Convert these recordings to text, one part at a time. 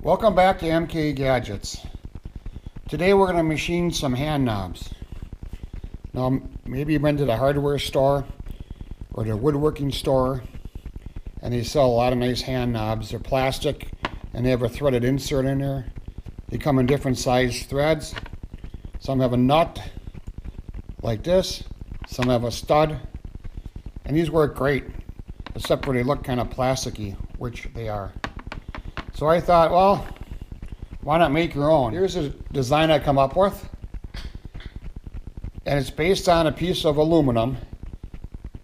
Welcome back to MKE Gadgets. Today we're going to machine some hand knobs. Now maybe you went to the hardware store or the woodworking store and they sell a lot of nice hand knobs. They're plastic and they have a threaded insert in there. They come in different size threads. Some have a nut like this, some have a stud, and these work great except for they look kind of plasticky, which they are. So I thought, well, why not make your own? Here's a design I come up with. And it's based on a piece of aluminum,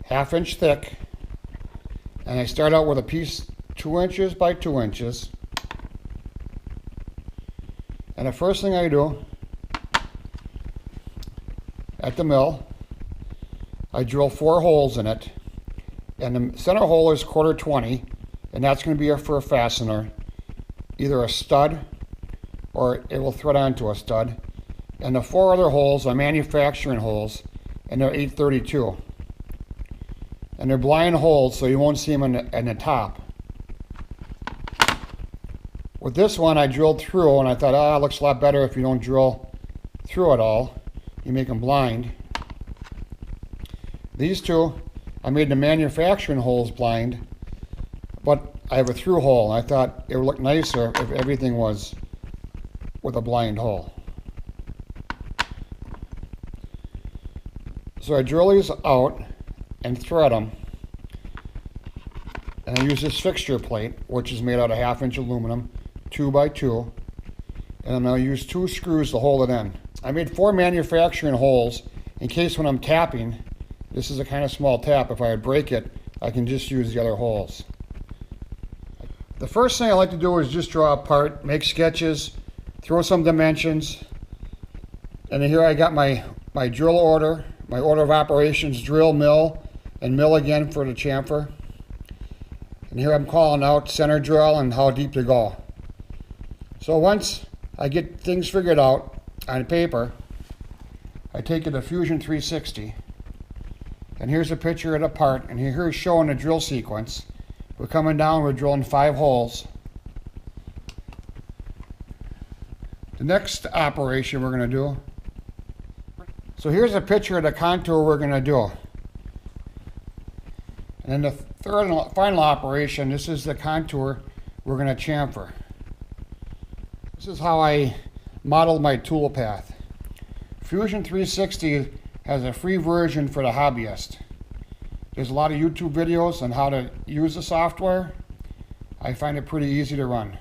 1/2 inch thick. And I start out with a piece 2 inches by 2 inches. And the first thing I do at the mill, I drill 4 holes in it. And the center hole is 1/4 and that's going to be for a fastener. Either a stud or it will thread onto a stud. And the 4 other holes are manufacturing holes and they're 832. And they're blind holes so you won't see them in the top. With this one I drilled through and I thought, it looks a lot better if you don't drill through it all. You make them blind. These two, I made the manufacturing holes blind, but I have a through hole, and I thought it would look nicer if everything was with a blind hole. So I drill these out and thread them, and I use this fixture plate, which is made out of 1/2 inch aluminum, 2 by 2, and I'm going to use 2 screws to hold it in. I made 4 manufacturing holes in case when I'm tapping, this is a kind of small tap, if I would break it, I can just use the other holes. The first thing I like to do is just draw a part, make sketches, throw some dimensions, and then here I got my drill order, my order of operations, drill, mill, and mill again for the chamfer. And here I'm calling out center drill and how deep to go. So once I get things figured out on paper, I take it to Fusion 360, and here's a picture of the part, and here's showing the drill sequence. We're coming down, we're drilling 5 holes. The next operation we're going to do, so here's a picture of the contour we're going to do. And then the third and final operation, this is the contour we're going to chamfer. This is how I modeled my tool path. Fusion 360 has a free version for the hobbyist. There's a lot of YouTube videos on how to use the software. I find it pretty easy to run.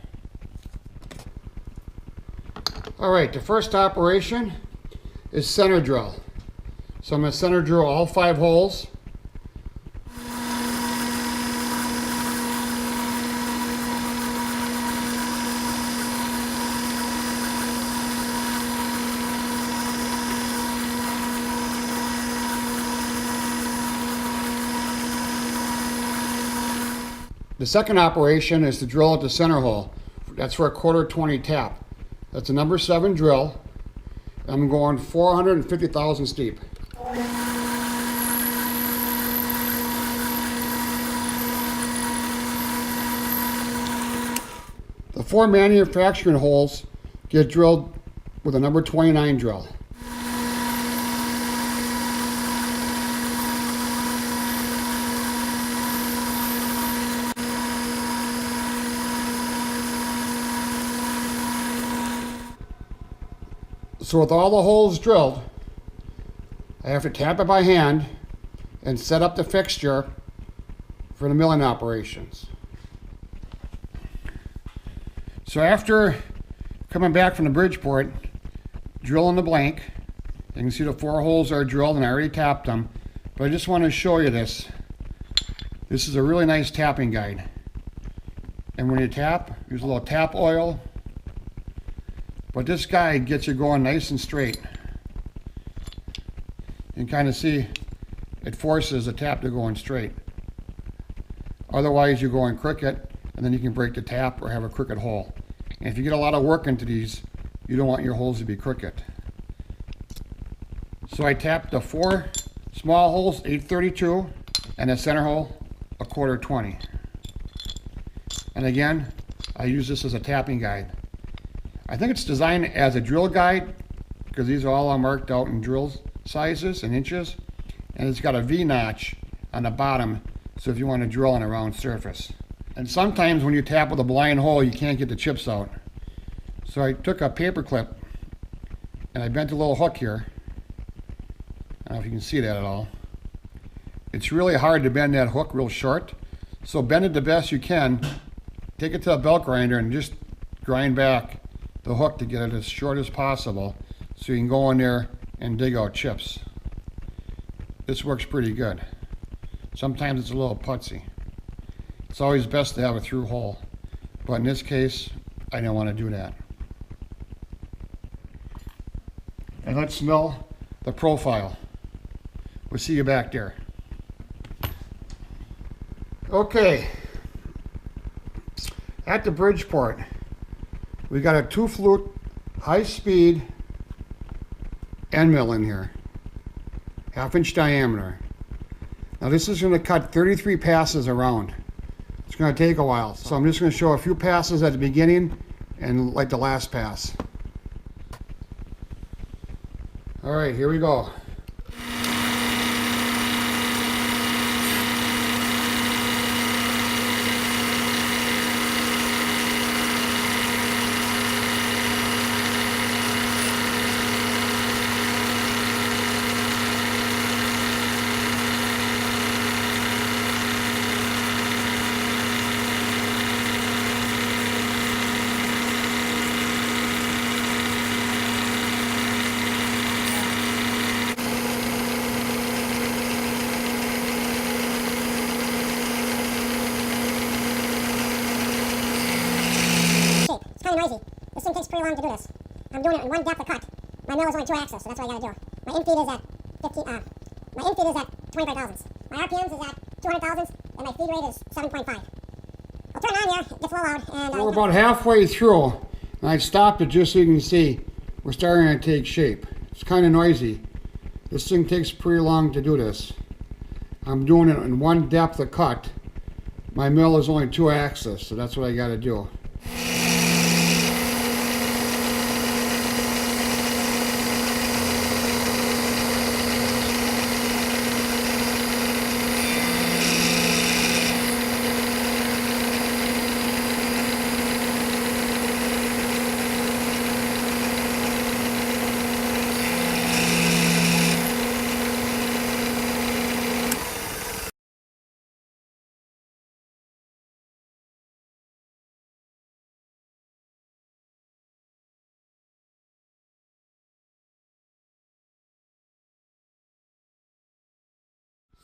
Alright, the first operation is center drill. So I'm going to center drill all 5 holes. The second operation is to drill at the center hole. That's for a 1/4 tap. That's a number 7 drill. I'm going 450 thousandths deep. The 4 manufacturing holes get drilled with a number 29 drill. So with all the holes drilled, I have to tap it by hand and set up the fixture for the milling operations. So after coming back from the Bridgeport, drilling the blank, you can see the 4 holes are drilled and I already tapped them, but I just want to show you this. This is a really nice tapping guide. And when you tap, use a little tap oil. But this guide gets you going nice and straight. You can kind of see it forces the tap to go in straight. Otherwise you're going crooked and then you can break the tap or have a crooked hole. And if you get a lot of work into these, you don't want your holes to be crooked. So I tapped the 4 small holes, 832, and the center hole, a 1/4 20. And again, I use this as a tapping guide. I think it's designed as a drill guide because these are all marked out in drill sizes and inches. And it's got a V-notch on the bottom, so if you want to drill on a round surface. And sometimes when you tap with a blind hole, you can't get the chips out. So I took a paper clip and I bent a little hook here. I don't know if you can see that at all. It's really hard to bend that hook real short. So bend it the best you can. Take it to a belt grinder and just grind back the hook to get it as short as possible so you can go in there and dig out chips. This works pretty good. Sometimes it's a little putsy. It's always best to have a through hole, but in this case, I didn't want to do that. And let's mill the profile. We'll see you back there. Okay, at the Bridgeport, we got a 2-flute high-speed end mill in here, 1/2-inch diameter. Now this is going to cut 33 passes around. It's going to take a while, so I'm just going to show a few passes at the beginning and like the last pass. All right, here we go. Noisy. This thing takes pretty long to do this. I'm doing it in one depth of cut. My mill is only 2 axis, so that's what I gotta do. My in feed is at 25 thousandths. My RPMs is at 200 thousandths, and my feed rate is 7.5. I'll turn it on here, get flow out, and we're about halfway through, and I stopped it just so you can see we're starting to take shape. It's kind of noisy. This thing takes pretty long to do this. I'm doing it in one depth of cut. My mill is only 2 axis, so that's what I gotta do.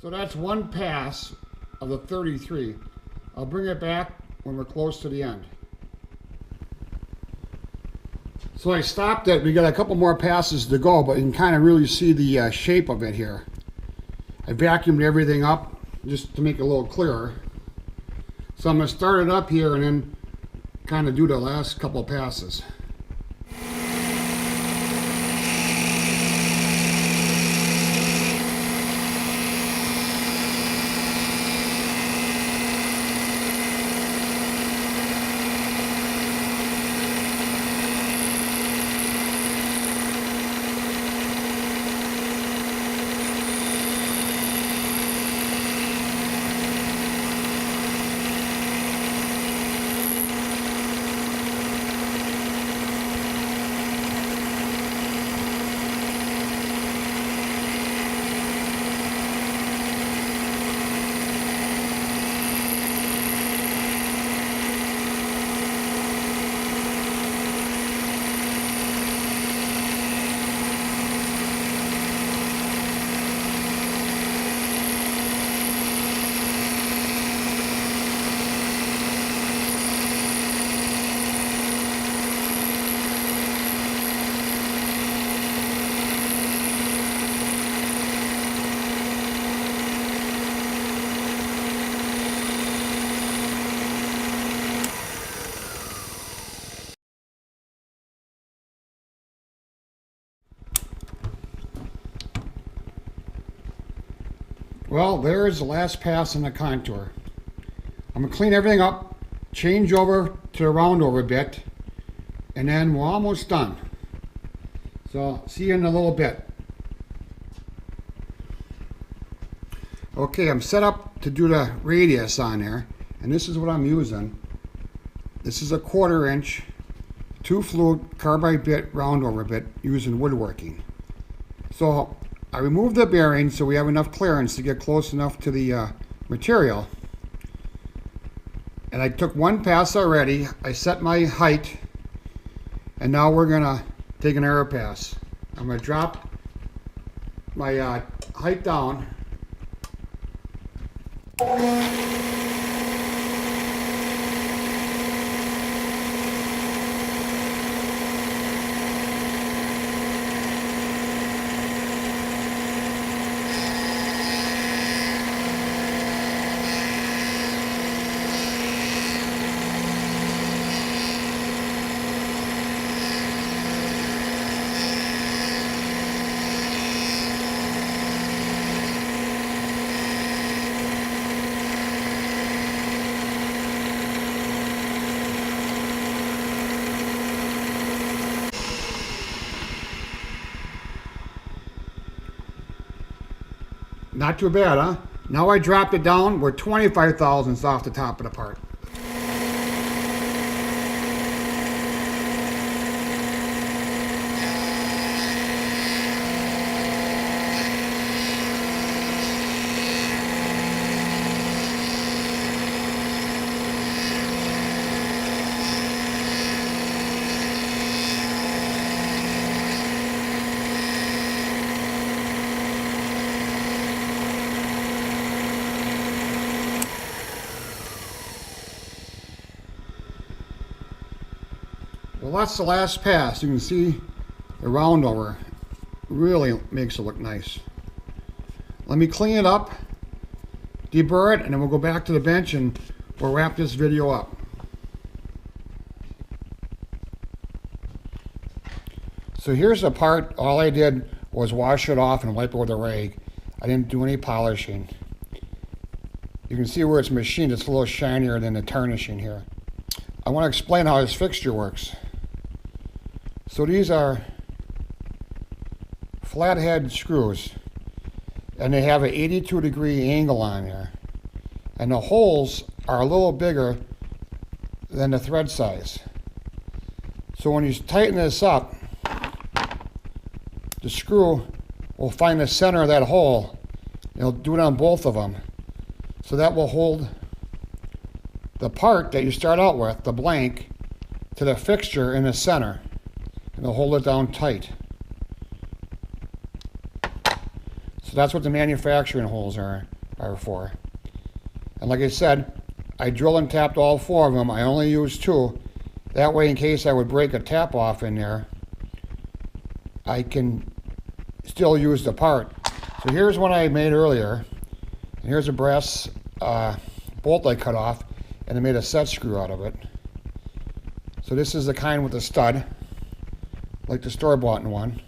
So that's one pass of the 33. I'll bring it back when we're close to the end. So I stopped it. We got a couple more passes to go, but you can kind of really see the shape of it here. I vacuumed everything up just to make it a little clearer. So I'm going to start it up here and then kind of do the last couple of passes. Well, there's the last pass in the contour. I'm going to clean everything up change over to the round over bit, and then we're almost done. So see you in a little bit. Okay, I'm set up to do the radius on there, and this is what I'm using. This is a 1/4 inch 2 flute carbide bit round over bit using woodworking. So I removed the bearing so we have enough clearance to get close enough to the material. And I took one pass already. I set my height, and now we're gonna take an arrow pass. I'm gonna drop my height down. Not too bad, huh? Now I dropped it down. We're 25 thousandths off the top of the part. Well, that's the last pass. You can see the round over really makes it look nice. Let me clean it up, deburr it, and then we'll go back to the bench and we'll wrap this video up. So here's the part. All I did was wash it off and wipe it with a rag. I didn't do any polishing. You can see where it's machined. It's a little shinier than the tarnishing here. I want to explain how this fixture works. So these are flathead screws, and they have an 82-degree angle on there. And the holes are a little bigger than the thread size. So when you tighten this up, the screw will find the center of that hole. It'll do it on both of them. So that will hold the part that you start out with, the blank, to the fixture in the center. And they'll hold it down tight. So that's what the manufacturing holes are for. And like I said, I drilled and tapped all 4 of them. I only used 2. That way, in case I would break a tap off in there, I can still use the part. So here's one I made earlier. And here's a brass bolt I cut off, and I made a set screw out of it. So this is the kind with the stud, like the store-bought one.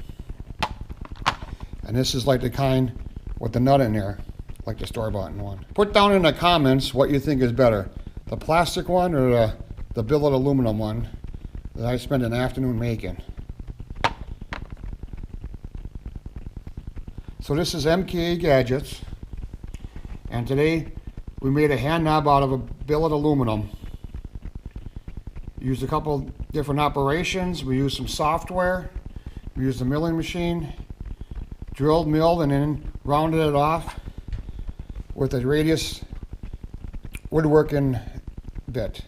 And this is like the kind with the nut in there, like the store-bought one. Put down in the comments what you think is better, the plastic one or the billet aluminum one that I spent an afternoon making. So this is MKE Gadgets, and today we made a hand knob out of a billet aluminum. Used a couple different operations. We used some software. We used a milling machine, drilled, milled, and then rounded it off with a radius woodworking bit.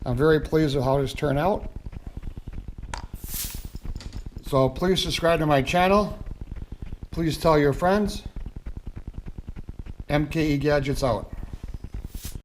I'm very pleased with how this turned out. So please subscribe to my channel. Please tell your friends. MKE Gadgets out.